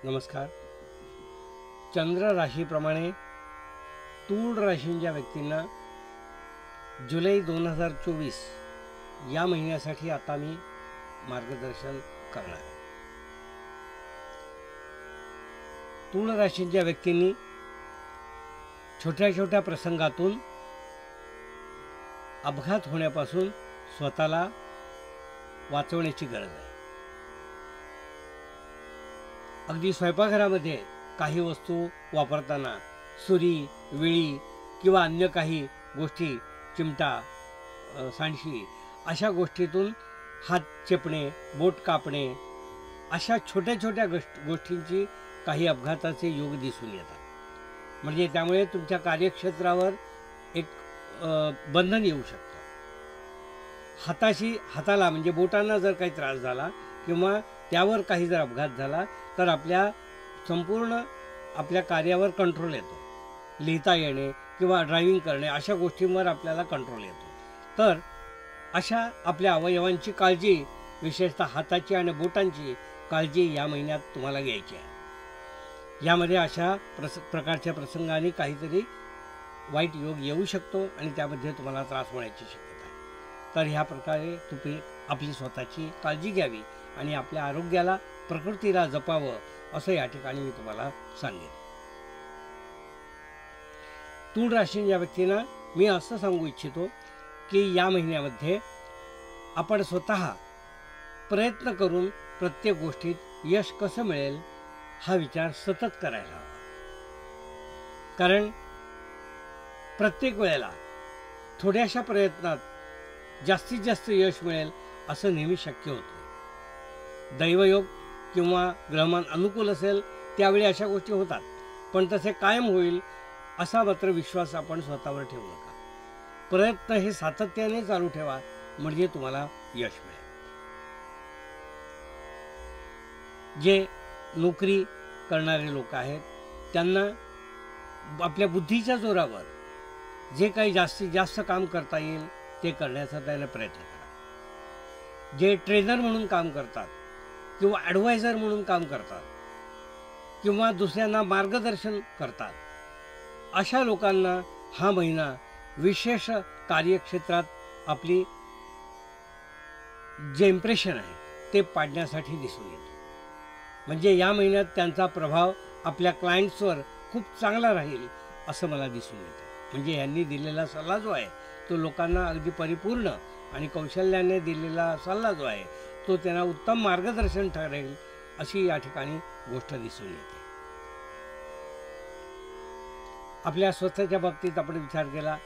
नमस्कार. चंद्र राशीप्रमाणे तूळ राशींच्या व्यक्तींना जुलै 2024 या महिन्यासाठी आता मी मार्गदर्शन करणार आहे. तूळ राशींच्या व्यक्तींनी छोट्या छोट्या प्रसंगातून अपघात होण्यापासून स्वतःला वाचवण्याची गरज आहे. अगदी स्वयंपाकघरामध्ये काही वस्तू वापरताना सुरी, विळी किंवा अन्य काही गोष्टी, चिमटा, सांडशी अशा गोष्टीतून हात चेपणे, बोट कापणे अशा छोट्या छोट्या गोष्टींची काही अपघाताचे योग दिसून येतात. म्हणजे त्यामुळे तुमच्या कार्यक्षेत्रावर एक बंधन येऊ शकतं. हाताला म्हणजे बोटांना जर काही त्रास झाला किंवा त्यावर काही जर अपघात झाला तर संपूर्ण आपल्या कार्यावर कंट्रोल येतो. लिहिता येणे किंवा ड्रायव्हिंग करणे अशा गोष्टींवर आपल्याला कंट्रोल येतो. तर अशा आपल्या अवयवांची काळजी, विशेषतः हाताची आणि बोटांची काळजी या महिन्यात तुम्हाला घ्यायची आहे. यामध्ये अशा प्रकारच्या प्रसंगाने काहीतरी वाईट योग येऊ शकतो आणि त्यामध्ये तुम्हाला त्रास होण्याची शक्यता आहे. तर ह्या प्रकारे तुम्ही आपली स्वतःची काळजी घ्यावी आणि आपल्या आरोग्याला, प्रकृतीला जपावं असं या ठिकाणी मी तुम्हाला सांगेन. तूळ राशीच्या व्यक्तींना मी असं सांगू इच्छितो की या महिन्यामध्ये आपण स्वतः प्रयत्न करून प्रत्येक गोष्टीत यश कसं मिळेल हा विचार सतत करायला हवा. कारण प्रत्येक वेळेला थोड्याशा प्रयत्नात जास्तीत जास्त यश मिळेल असं नेहमी शक्य होत नाही. दैवयोग किंवा ग्रहमान अनुकूल असेल त्यावेळी अशा गोष्टी होतात, पण तसे कायम होईल असा मात्र विश्वास आपण स्वतःवर ठेवू नका. प्रयत्न हे सातत्याने चालू ठेवा, म्हणजे तुम्हाला यश मिळेल. जे नोकरी करणारे लोक आहेत त्यांना आपल्या बुद्धीच्या जोरावर जे काही जास्तीत जास्त काम करता येईल ते करण्याचा त्याने प्रयत्न करा. जे ट्रेनर म्हणून काम करतात किंवा ॲडवायझर म्हणून काम करतात किंवा दुसऱ्यांना मार्गदर्शन करतात अशा लोकांना हा महिना विशेष कार्यक्षेत्रात आपली जे इम्प्रेशन आहे ते पाडण्यासाठी दिसून येतो. म्हणजे या महिन्यात त्यांचा प्रभाव आपल्या क्लायंट्सवर खूप चांगला राहील असं मला दिसून येतं. म्हणजे यांनी दिलेला सल्ला जो आहे तो लोकांना अगदी परिपूर्ण आणि कौशल्याने दिलेला सल्ला जो आहे तो त्यांना उत्तम मार्गदर्शन ठरेल अशी या ठिकाणी गोष्ट दिसून येते. आपल्या स्वतःच्या बाबतीत आपण विचार केला,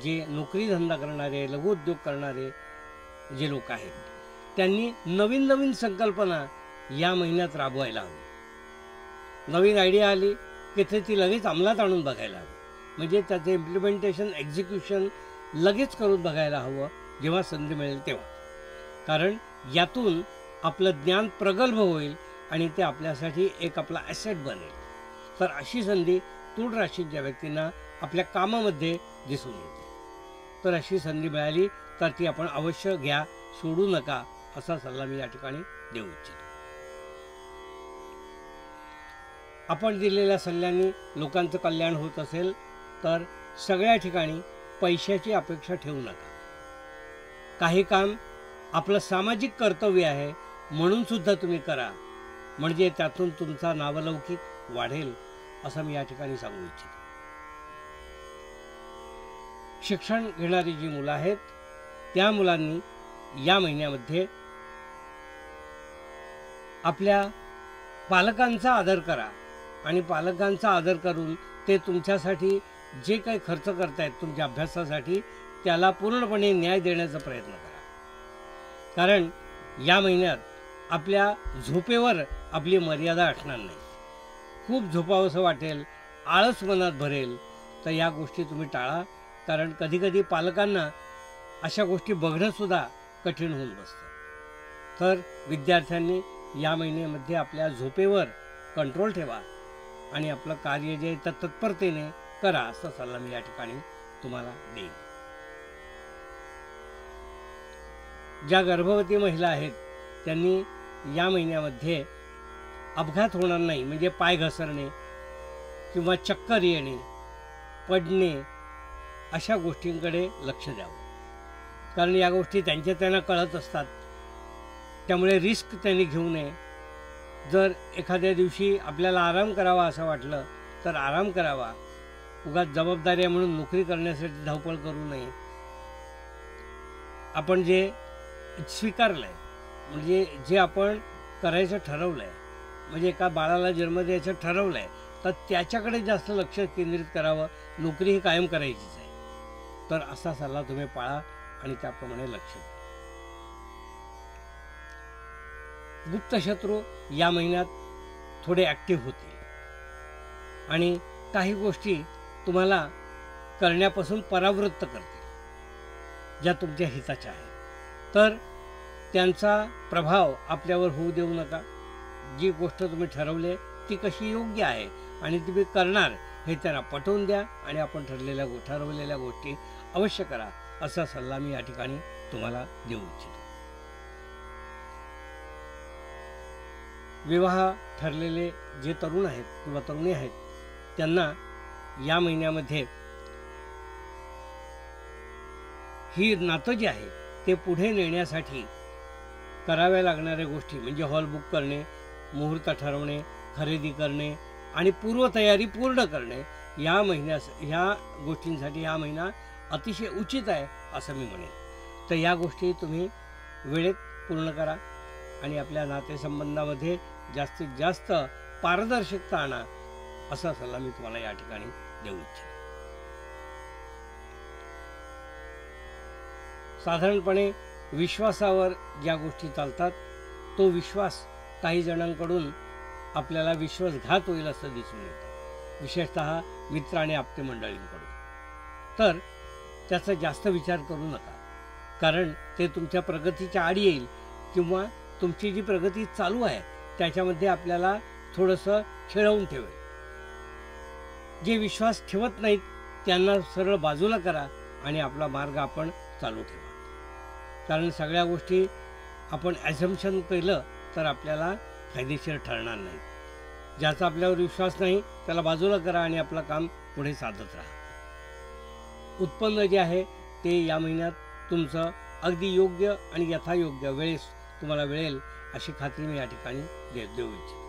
जे नोकरी धंदा करणारे, लघुउद्योग करणारे जे लोक आहेत त्यांनी नवीन नवीन संकल्पना या महिन्यात राबवायला हवी. नवीन आयडिया आली की ती लगेच अंमलात आणून बघायला हवी. म्हणजे त्याचं इम्प्लिमेंटेशन, एक्झिक्युशन लगेच करून बघायला हवं जेव्हा संधी मिळेल तेव्हा. कारण यातून आपलं ज्ञान प्रगल्भ होईल आणि ते आपल्यासाठी एक आपला ॲसेट बनेल. तर अशी संधी तूळ राशीच्या व्यक्तींना आपल्या कामामध्ये दिसून येते. तर अशी संधी मिळाली तर ती आपण अवश्य घ्या, सोडू नका असा सल्ला मी या ठिकाणी देऊ इच्छितो. आपण दिलेल्या सल्ल्याने लोकांचं कल्याण होत असेल तर सगळ्या ठिकाणी पैशाची अपेक्षा ठेवू नका. काही काम आपलं सामाजिक कर्तव्य आहे म्हणून सुद्धा तुम्ही करा, म्हणजे त्यातून तुमचा नावलौकिक वाढेल असं मी या ठिकाणी सांगू इच्छितो. शिक्षण घेणारी जी मुलं आहेत त्या मुलांनी या महिन्यामध्ये आपल्या पालकांचा आदर करा आणि पालकांचा आदर करून ते तुमच्यासाठी जे काही खर्च करतायत तुमच्या अभ्यासासाठी त्याला पूर्णपणे न्याय देण्याचा प्रयत्न करा. कारण या महिन्यात आपल्या झोपेवर आपली मर्यादा असणार नाही. खूप झोपावंसं वाटेल, आळस मनात भरेल, तर या गोष्टी तुम्ही टाळा. कारण कधीकधी पालकांना अशा गोष्टी बघणंसुद्धा कठीण होऊन बसतं. तर विद्यार्थ्यांनी या महिन्यामध्ये आपल्या झोपेवर कंट्रोल ठेवा आणि आपलं कार्य जे तत्परतेने करा असा सल्ला मी या ठिकाणी तुम्हाला देईन. ज्या गर्भवती महिला आहेत त्यांनी या महिन्यामध्ये अपघात होणार नाही, म्हणजे पाय घसरणे किंवा चक्कर येणे, पडणे, अशा गोष्टींकडे लक्ष द्यावं. कारण या गोष्टी त्यांना कळत असतात, त्यामुळे रिस्क त्यांनी घेऊ नये. जर एखाद्या दिवशी आपल्याला आराम करावा असं वाटलं तर आराम करावा. उगाच जबाबदारी आहे म्हणून नोकरी करण्यासाठी धावपळ करू नये. आपण जे स्वीकारलं आहे, म्हणजे जे आपण करायचं ठरवलं आहे, म्हणजे एका बाळाला जन्म द्यायचं ठरवलं आहे, तर त्याच्याकडे जास्त लक्ष केंद्रित करावं. नोकरी ही कायम करायचीच आहे. तर असा सल्ला तुम्ही पाळा आणि त्याप्रमाणे लक्ष द्या. गुप्त शत्रू या महिन्यात थोडे ॲक्टिव्ह होतील आणि काही गोष्टी तुम्हाला करण्यापासून परावृत्त करतील ज्या तुमच्या हिताच्या आहेत. तर त्यांचा प्रभाव आपल्यावर होऊ देऊ नका. जी गोष्ट तुम्ही ठरवली ती कशी योग्य आहे आणि तुम्ही करणार हे त्यांना पटवून द्या आणि आपण ठरवलेल्या गोष्टी अवश्य करा, असा सल्ला मी या ठिकाणी तुम्हाला देऊ इच्छितो. विवाह ठरलेले जे तरुण आहेत किंवा तरुणी आहेत त्यांना या महिन्यामध्ये ही नातं जे आहे ते पुढे नेण्यासाठी कराव्या लागणाऱ्या गोष्टी म्हणजे हॉल बुक करणे, मुहूर्त ठरवणे, खरेदी करणे आणि पूर्वतयारी पूर्ण करणे, ह्या गोष्टींसाठी हा महिना अतिशय उचित आहे असं मी म्हणेन. तर या गोष्टी तुम्ही वेळेत पूर्ण करा आणि आपल्या नातेसंबंधामध्ये जास्तीत जास्त पारदर्शकता आणा, असा सल्ला मी तुम्हाला या ठिकाणी देऊ इच्छितो. साधारणपणे विश्वासावर ज्या गोष्टी चालतात तो विश्वास काही जणांकडून आपल्याला विश्वासघात होईल असं दिसून येतं, विशेषतः मित्र आणि आप्तेमंडळींकडून. तर त्याचा जास्त विचार करू नका, कारण ते तुमच्या प्रगतीच्या आड येईल किंवा तुमची जी प्रगती चालू आहे त्याच्यामध्ये आपल्याला थोडंसं खेळवून ठेवेल. जे विश्वास ठेवत नाहीत त्यांना सरळ बाजूला करा आणि आपला मार्ग आपण चालू ठेवा. कारण सगळ्या गोष्टी आपण ॲझम्पशन केलं तर आपल्याला फायदेशीर ठरणार नाही. ज्याचा आपल्यावर विश्वास नाही त्याला बाजूला करा आणि आपलं काम पुढे साधत राहा. उत्पन्न जे आहे ते या महिन्यात तुमचं अगदी योग्य आणि यथायोग्य वेळेस तुम्हाला मिळेल अशी खात्री मी या ठिकाणी देऊ इच्छितो.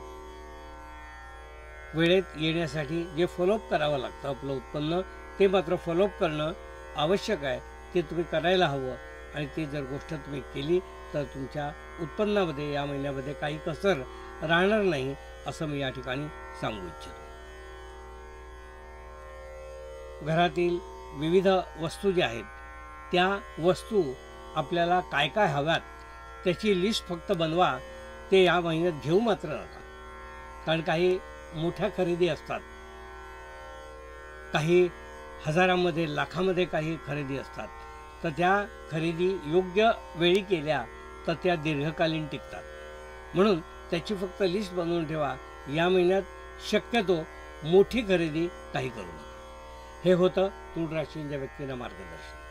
वेळेत येण्यासाठी जे फॉलोअप करावं लागतं आपलं उत्पन्न ते मात्र फॉलोअप करणं आवश्यक आहे. ते तुम्ही करायला हवं आणि ते जर गोष्ट तुम्ही केली तर तुमच्या उत्पन्नामध्ये या महिन्यामध्ये काही कसर राहणार नाही असं मी या ठिकाणी सांगू इच्छितो. घरातील विविध वस्तू ज्या आहेत त्या वस्तू आपल्याला काय काय हव्यात त्याची लिस्ट फक्त बनवा. ते या महिन्यात घेऊ मात्र नका, कारण काही मोठ्या खरेदी असतात, काही हजारामध्ये लाखामध्ये काही खरेदी असतात. तर त्या खरेदी योग्य वेळी केल्या तर त्या दीर्घकालीन टिकतात. म्हणून त्याची फक्त लिस्ट बनवून ठेवा. या महिन्यात शक्यतो मोठी खरेदी काही करू नका. हे होतं तुळ राशीच्या व्यक्तींना मार्गदर्शन.